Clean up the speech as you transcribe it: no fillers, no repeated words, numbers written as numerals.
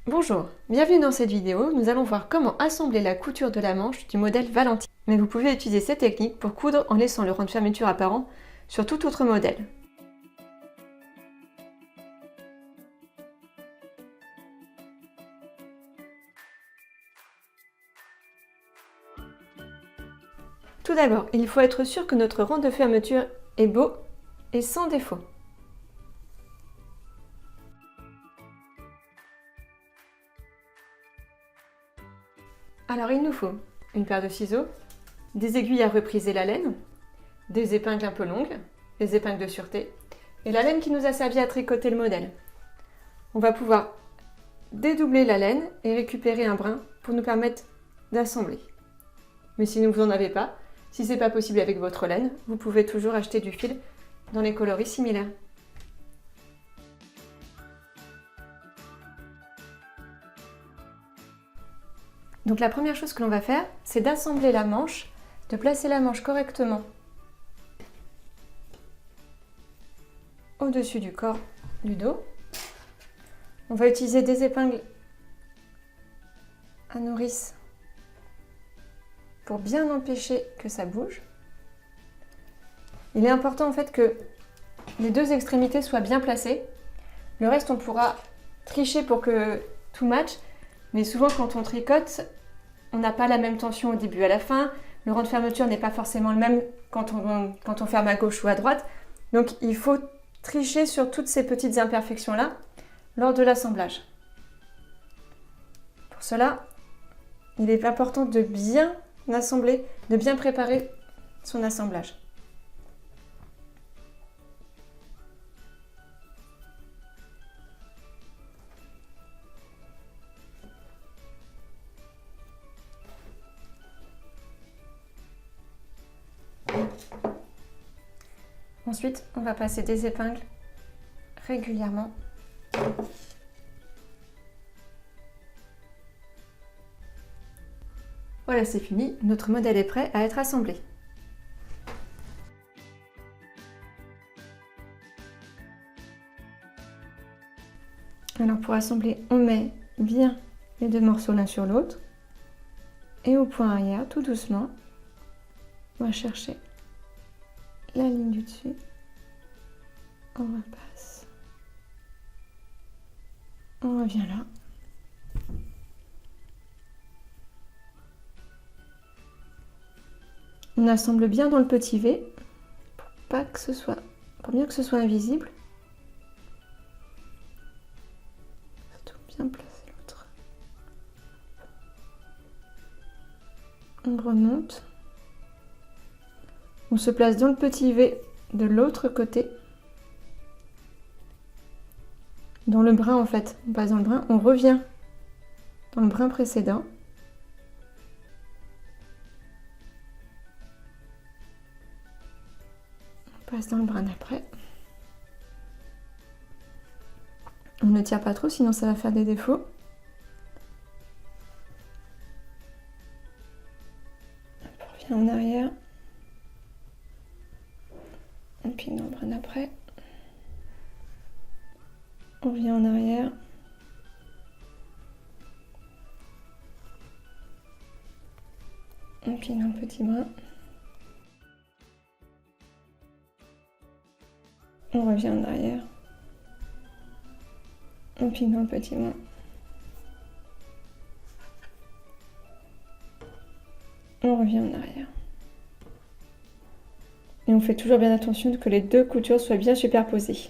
Bonjour, bienvenue dans cette vidéo. Nous allons voir comment assembler la couture de la manche du modèle Valentine. Mais vous pouvez utiliser cette technique pour coudre en laissant le rang de fermeture apparent sur tout autre modèle. Tout d'abord, il faut être sûr que notre rang de fermeture est beau et sans défaut. Alors il nous faut une paire de ciseaux, des aiguilles à repriser la laine, des épingles un peu longues, des épingles de sûreté, et la laine qui nous a servi à tricoter le modèle. On va pouvoir dédoubler la laine et récupérer un brin pour nous permettre d'assembler. Mais si vous n'en avez pas, si ce n'est pas possible avec votre laine, vous pouvez toujours acheter du fil dans les coloris similaires. Donc la première chose que l'on va faire, c'est d'assembler la manche, de placer la manche correctement au-dessus du corps du dos. On va utiliser des épingles à nourrice pour bien empêcher que ça bouge. Il est important en fait que les deux extrémités soient bien placées. Le reste, on pourra tricher pour que tout matche. Mais souvent, quand on tricote, on n'a pas la même tension au début et à la fin. Le rang de fermeture n'est pas forcément le même quand on ferme à gauche ou à droite. Donc, il faut tricher sur toutes ces petites imperfections-là lors de l'assemblage. Pour cela, il est important de bien assembler, de bien préparer son assemblage. Ensuite, on va passer des épingles régulièrement. Voilà, c'est fini. Notre modèle est prêt à être assemblé. Alors pour assembler, on met bien les deux morceaux l'un sur l'autre. Et au point arrière, tout doucement, on va chercher la ligne du dessus, on repasse, on revient là, on assemble bien dans le petit V pour bien que ce soit invisible, surtout bien placer l'autre, on remonte. On se place dans le petit V de l'autre côté. Dans le brin en fait, on passe dans le brin, on revient dans le brin précédent. On passe dans le brin d'après. On ne tire pas trop, sinon ça va faire des défauts. On revient en arrière. Et puis dans le brin d'après, on revient en arrière. Et puis dans le petit brin, on revient en arrière. Et puis dans le petit brin, on revient en arrière. Et on fait toujours bien attention que les deux coutures soient bien superposées.